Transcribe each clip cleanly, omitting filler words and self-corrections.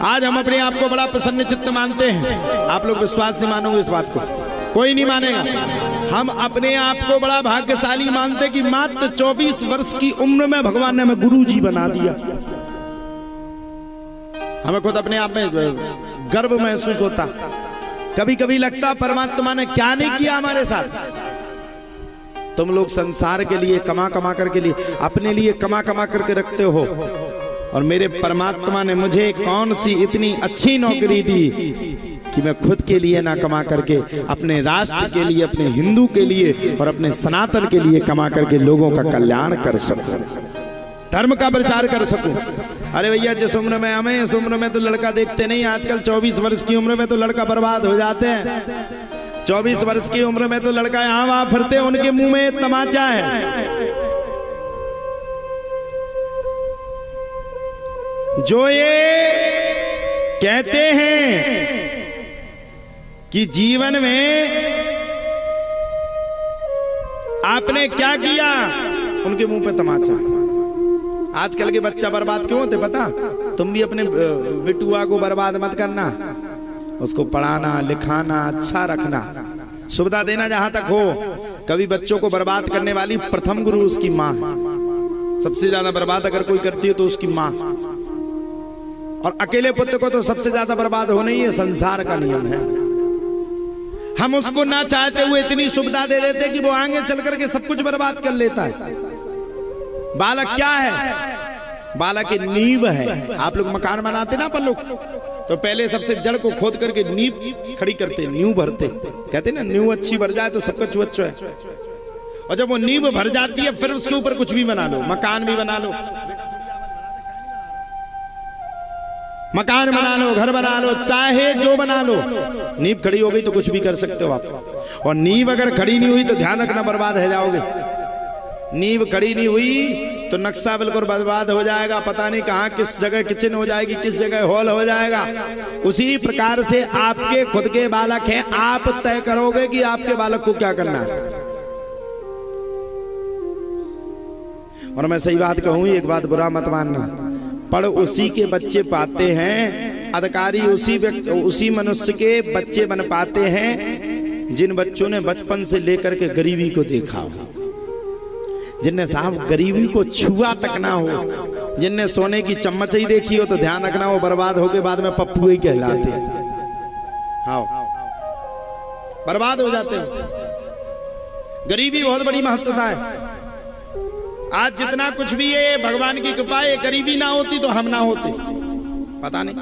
आज हम अपने आप को बड़ा प्रसन्न चित्त मानते हैं। आप लोग विश्वास नहीं मानोगे इस बात को, कोई नहीं मानेगा। हम अपने आप को बड़ा भाग्यशाली मानते कि मात्र 24 वर्ष की उम्र में भगवान ने हमें गुरु जी बना दिया। हमें खुद अपने आप में गर्व महसूस होता। कभी कभी लगता परमात्मा ने क्या नहीं किया हमारे साथ। तुम लोग संसार के लिए कमा कमा करके लिए अपने लिए कमा कमा करके रखते हो, और मेरे परमात्मा ने मुझे कौन सी इतनी अच्छी नौकरी दी कि मैं खुद के लिए ना कमा करके अपने राष्ट्र के लिए, अपने हिंदू के लिए और अपने सनातन के लिए कमा करके लोगों का कल्याण कर सकूं, धर्म का प्रचार कर सकूं। अरे भैया, जिस उम्र में हमें, इस उम्र में तो लड़का देखते नहीं। आजकल 24 वर्ष की उम्र में तो लड़का बर्बाद हो जाते हैं। 24 वर्ष की उम्र में तो लड़का यहाँ वहां फिरते, उनके मुंह में तमाचा है। जो ये कहते हैं कि जीवन में आपने क्या किया, उनके मुंह पे तमाचा। आजकल के बच्चा बर्बाद क्यों होते पता? तुम भी अपने बिटुआ को बर्बाद मत करना, उसको पढ़ाना लिखाना अच्छा रखना, सुविधा देना जहां तक हो। कभी बच्चों को बर्बाद करने वाली प्रथम गुरु उसकी माँ। सबसे ज्यादा बर्बाद अगर कोई करती है तो उसकी माँ, और अकेले पुत्र को तो सबसे ज्यादा बर्बाद होना ही है, संसार का नियम है। हम उसको ना चाहते हुए इतनी सुविधा दे देते कि वो आगे चल करके सब कुछ बर्बाद कर लेता है। बालक क्या है? बालक की नींव है। आप लोग मकान बनाते ना अपन लोग, तो पहले सबसे जड़ को खोद करके नींव खड़ी करते, नींव भरते। कहते ना नींव अच्छी भर जाए तो सब कुछ अच्छा है। और जब वो नींव भर जाती है फिर उसके ऊपर कुछ भी बना लो, मकान भी बना लो, मकान बना लो, घर बना लो, चाहे जो बना लो। नींव खड़ी हो गई तो कुछ भी कर सकते हो आप। और नींव अगर खड़ी नहीं हुई तो ध्यान रखना, बर्बाद हो जाओगे। नींव खड़ी नहीं हुई तो नक्शा बिल्कुल बर्बाद हो जाएगा। पता नहीं कहां किस जगह किचन हो जाएगी, किस जगह हॉल हो जाएगा। उसी प्रकार से आपके खुद के बालक हैं, आप तय करोगे कि आपके बालक को क्या करना है। और मैं सही बात कहूं, एक बात बुरा मत मानना, पढ़ उसी के बच्चे पाते हैं, अधिकारी उसी मनुष्य के बच्चे बन पाते हैं जिन बच्चों ने बचपन से लेकर के गरीबी को देखा हो, जिनने साहब गरीबी को छुआ तक ना हो, जिनने सोने की चम्मच ही देखी हो, तो ध्यान रखना वो बर्बाद होके बाद में पप्पू ही कहलाते हैं। हाँ, बर्बाद हो जाते हैं। गरीबी बहुत बड़ी महत्वता है। आज जितना कुछ भी है भगवान की कृपा है। गरीबी ना होती तो हम ना होते, पता नहीं।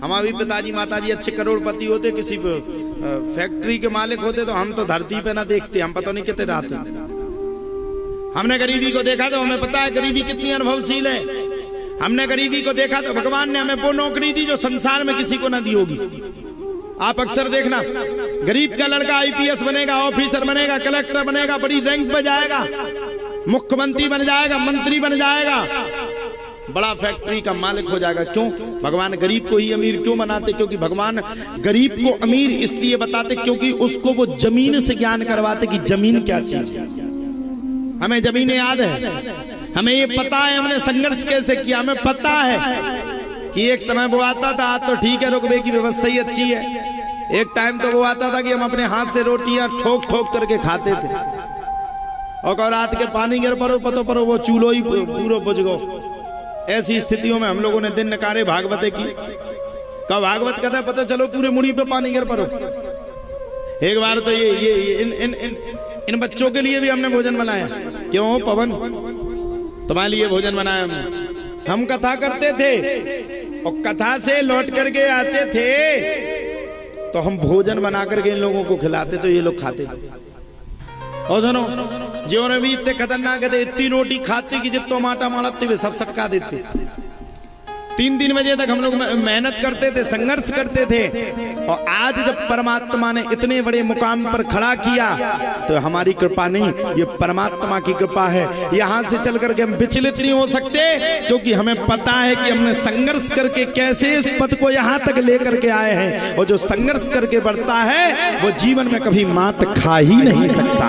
हमारे पिताजी माताजी अच्छे करोड़पति होते, किसी फैक्ट्री के मालिक होते, तो हम तो धरती पे ना देखते, हम पता नहीं कितने रहते। हमने गरीबी को देखा तो हमें पता है गरीबी कितनी अनुभवशील है। हमने गरीबी को देखा तो भगवान ने हमें वो नौकरी दी जो संसार में किसी को ना दी होगी। आप अक्सर देखना, गरीब का लड़का आईपीएस बनेगा, ऑफिसर बनेगा, कलेक्टर बनेगा, बड़ी रैंक पे जाएगा, मुख्यमंत्री बन जाएगा, मंत्री बन जाएगा, बड़ा फैक्ट्री का मालिक हो जाएगा। क्यों? भगवान गरीब को ही अमीर क्यों बनाते? क्योंकि भगवान गरीब को अमीर इसलिए बताते क्योंकि उसको वो जमीन से ज्ञान करवाते कि जमीन क्या चीज है। हमें जमीन याद है, हमें ये पता है हमने संघर्ष कैसे किया, हमें पता है कि एक समय वो आता था, आज तो ठीक है रुकबे की व्यवस्था ही अच्छी है। एक टाइम तो वो आता था कि हम अपने हाथ से रोटियां ठोक ठोक करके खाते थे, और रात के पानी गिर पड़ो पतो पड़ो वो चूल्हो ही पूरा बुझ गो। ऐसी स्थितियों में हम लोगों ने दिन नकारे भागवते की। कब भागवत कहता है पता चलो पूरे मुड़ी पे पानी गिर पड़ो। एक बार तो इन बच्चों के लिए भी हमने भोजन बनाया। क्यों पवन? तुम्हारे लिए भोजन बनाया। हम कथा करते थे और कथा से लौट करके आते थे तो हम भोजन बना करके इन लोगों को खिलाते, तो ये लोग खाते। और सुनो, जो ने भी इतने खतरनाक थे, इतनी रोटी खाते कि जितो माटा मारते हुए सब सटका देते। 3-3 बजे तक हम लोग मेहनत करते थे, संघर्ष करते थे। और आज जब परमात्मा ने इतने बड़े मुकाम पर खड़ा किया तो हमारी कृपा नहीं, ये परमात्मा की कृपा है। यहाँ से चल करके हम विचलित नहीं हो सकते, क्योंकि हमें पता है कि हमने संघर्ष करके कैसे इस पद को यहाँ तक लेकर के आए हैं। और जो संघर्ष करके बढ़ता है वो जीवन में कभी मात खा ही नहीं सकता।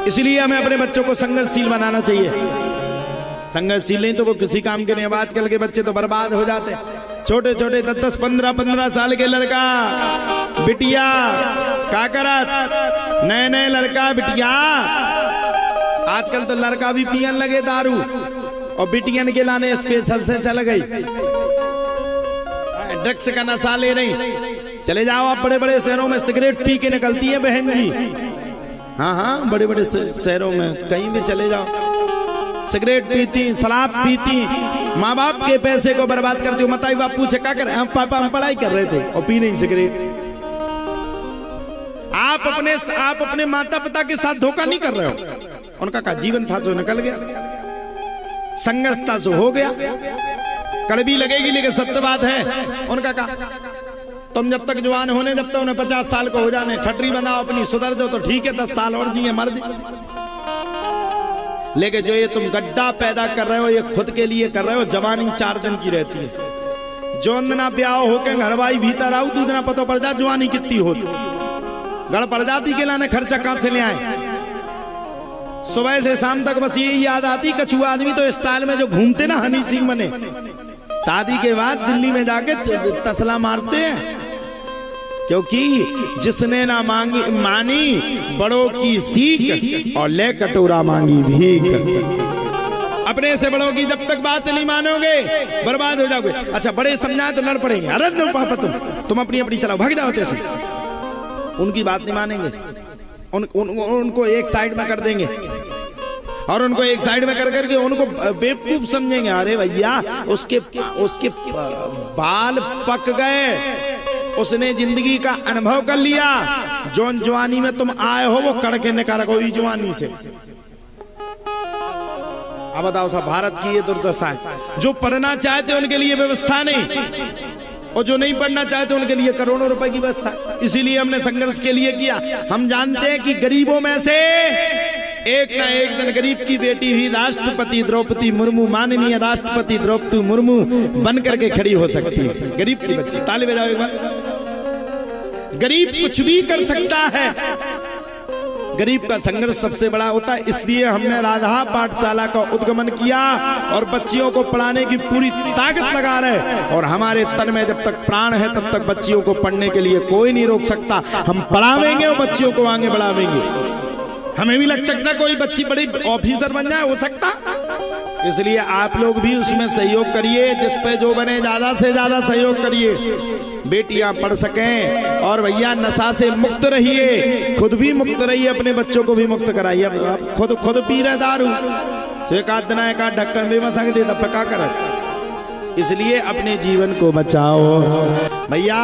इसलिए हमें अपने बच्चों को संघर्षशील बनाना चाहिए। संघर्षशील नहीं तो वो किसी काम के नहीं। अब आजकल के बच्चे तो बर्बाद हो जाते, छोटे छोटे 10-10, 15-15 साल के लड़का बिटिया का करत, नए नए लड़का बिटिया। आजकल तो लड़का भी पियन लगे दारू और बिटियन के लाने स्पेशल से चल गई, ड्रग्स का नशा ले रही। चले जाओ आप बड़े बड़े शहरों में सिगरेट पी के निकलती है बहन जी। हाँ हाँ, बड़े बड़े शहरों में कहीं भी चले जाओ, सिगरेट पीती, शराब पीती, माँ बाप के पैसे को बर्बाद करती हो। मताई बाप पूछे क्या कर, हम पापा हम पढ़ाई कर रहे थे और पी नहीं सिगरेट। आप अपने माता पिता के साथ धोखा नहीं कर रहे हो। उनका का जीवन था जो निकल गया, संघर्ष था जो हो गया। कड़वी लगेगी लेकिन सत्य बात है। उनका का तुम जब तक जवान होने, जब तक उन्हें 50 साल को हो जाने, ठटरी बनाओ अपनी, सुधर जाओ तो ठीक है, 10 साल और जिए मर जाए। लेकिन जो ये तुम गड्ढा पैदा कर रहे हो ये खुद के लिए कर रहे हो। जवानी 4 दिन की रहती है। जो ना ब्याह होके घरवाई भीतर आऊ, दूसरा पतो पड़ जा जवानी कितनी होती। गढ़ प्रजाति के लाने खर्चा कहां से ले आए। सुबह से शाम तक बस यही याद आती, कछु आदमी तो स्टाइल में जो घूमते ना हनी सिंह बने, शादी के बाद दिल्ली में जाके तसला मारते हैं। क्योंकि जिसने ना मानी बड़ों की सीख और ले कटोरा मांगी भीख। अपने से बड़ों की जब तक बात नहीं मानोगे बर्बाद हो जाओगे। अच्छा बड़े समझाए तो लड़ पड़ेंगे, अरे दो पापा तुम अपनी अपनी चलाओ, भाग जाओ से। उनकी बात नहीं मानेंगे, उनको एक साइड में कर देंगे और उनको एक साइड में कर करके उनको बेवकूफ समझेंगे। अरे भैया उसके बाल पक गए, उसने जिंदगी का अनुभव कर लिया। जौन जवानी में तुम आए हो वो कड़के निकाल कोई जवानी से। अब बताओ साहब, भारत की ये दुर्दशा है। जो पढ़ना चाहते उनके लिए व्यवस्था नहीं, और जो नहीं पढ़ना चाहते उनके लिए करोड़ों रुपए की व्यवस्था। इसीलिए हमने संघर्ष के लिए किया। हम जानते हैं कि गरीबों में से एक ना एक दिन गरीब की बेटी भी राष्ट्रपति द्रौपदी मुर्मू, माननीय राष्ट्रपति द्रौपदी मुर्मू बन करके खड़ी हो सकती है। गरीब की बच्ची, ताली बजाओ एक बार। गरीब कुछ भी कर सकता है। गरीब का संघर्ष सबसे बड़ा होता है। इसलिए हमने राधा पाठशाला का उद्गमन किया और बच्चियों को पढ़ाने की पूरी ताकत लगा रहे। और हमारे तन में जब तक प्राण है तब तक बच्चियों को पढ़ने के लिए कोई नहीं रोक सकता। हम पढ़ावेंगे और बच्चियों को आगे बढ़ावेंगे। हमें भी लग सकता कोई बच्ची बड़ी ऑफिसर बन जाए, हो सकता। इसलिए आप लोग भी उसमें सहयोग करिए, जिस पे जो बने ज्यादा से ज्यादा सहयोग करिए, बेटियां पढ़ सकें। और भैया नशा से मुक्त रहिए, खुद भी मुक्त रहिए, अपने बच्चों को भी मुक्त कराइए। अब खुद पी रहे दारू तो एक आध दिन एक आध ढक्कन भी मसा दे तब क्या कर। इसलिए अपने जीवन को बचाओ भैया,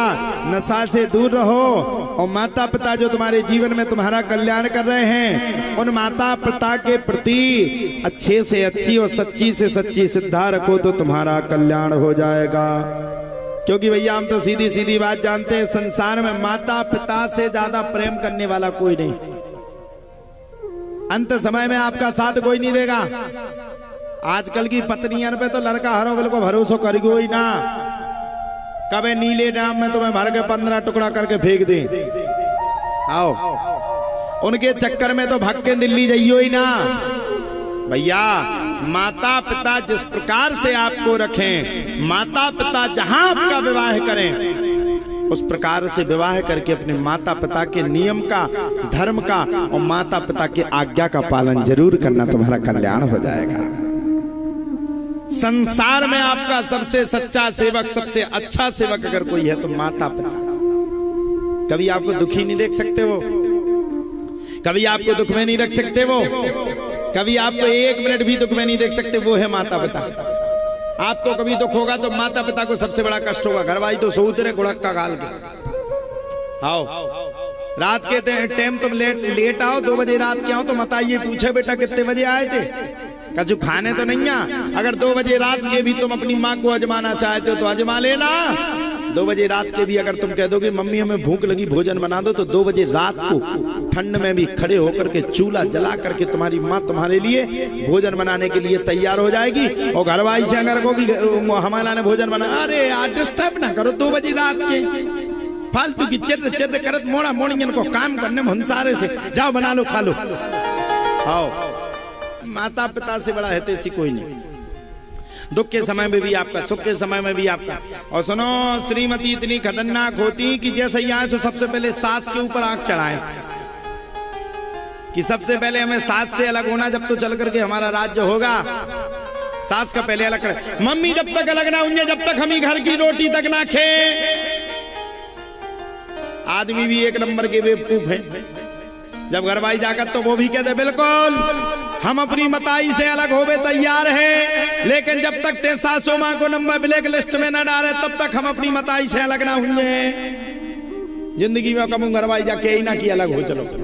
नशा से दूर रहो। और माता पिता जो तुम्हारे जीवन में तुम्हारा कल्याण कर रहे हैं, उन माता पिता के प्रति अच्छे से अच्छी और सच्ची से सच्ची श्रद्धा रखो तो तुम्हारा कल्याण हो जाएगा। क्योंकि भैया हम तो सीधी सीधी बात जानते हैं, संसार में माता पिता से ज्यादा प्रेम करने वाला कोई नहीं। अंत समय में आपका साथ कोई नहीं देगा। आजकल की पत्नियां पे तो लड़का हरो बिल्कुल भरोसा करेगा ही ना। कभी नीले ड्राम में तुम्हें भर के 15 टुकड़ा करके फेंक दे। आओ उनके चक्कर में तो भाग के दिल्ली जाइयो ही ना। भैया माता पिता जिस प्रकार से आपको रखें, माता पिता जहां आपका विवाह करें उस प्रकार से विवाह करके अपने माता पिता के नियम का, धर्म का और माता पिता की आज्ञा का पालन जरूर करना, तुम्हारा कल्याण हो जाएगा। संसार में आपका सबसे सच्चा सेवक, सबसे अच्छा सेवक अगर कोई है तो माता पिता। कभी आपको दुखी नहीं देख सकते वो, कभी आपको दुख में नहीं रख सकते वो, कभी आपको एक मिनट भी दुख में नहीं देख सकते, वो है माता पिता। आपको कभी दुख होगा तो माता पिता को सबसे बड़ा कष्ट होगा। घरवाई तो सोच रहे गुड़क का गाल के। आओ रात के टाइम तुम लेट आओ, 2 बजे रात के आओ तो मत आइए पूछे बेटा कितने बजे आए थे, कछु खाने तो नहीं आ। अगर 2 बजे रात के भी तुम अपनी माँ को अजमाना चाहते हो तो अजमा लेना। 2 बजे रात के भी अगर तुम कह दोगे मम्मी हमें भूख लगी भोजन बना दो, तो 2 बजे रात को ठंड में भी खड़े होकर के चूल्हा जला करके तुम्हारी माँ तुम्हारे लिए भोजन बनाने के लिए तैयार हो जाएगी। और घरवाई से अगर कहोगी हमारा ने भोजन बना, अरे यार डिस्टर्ब ना करो, 2 बजे रात के फालतू की चिर चिर करत मोड़ा मोड़ी को काम करने में हंसारे से जाओ बना लो खा लो। आओ माता पिता से बड़ा है तेसी कोई नहीं। दुख के समय में भी आपका, सुख के समय में भी आपका। और सुनो, श्रीमती इतनी खतरनाक होती कि जैसे यहाँ से सबसे पहले सास के ऊपर आंख चढ़ाए कि सबसे पहले हमें सास से अलग होना, जब तो चल करके हमारा राज्य होगा। सास का पहले अलग करे। मम्मी जब तक अलग ना होंगे, जब तक हम ही घर की रोटी तक ना खे। आदमी भी एक नंबर के बेवकूफ है। जब घरवाई जाकर तो वो भी कहते बिल्कुल हम अपनी मताई से अलग होवे तैयार हैं, लेकिन जब तक ते सासू मां को नंबर ब्लैक लिस्ट में न डाले तब तक हम अपनी मताई से अलग ना होंगे। जिंदगी में कबू घरवाई जाके ही ना कि अलग हो चलो।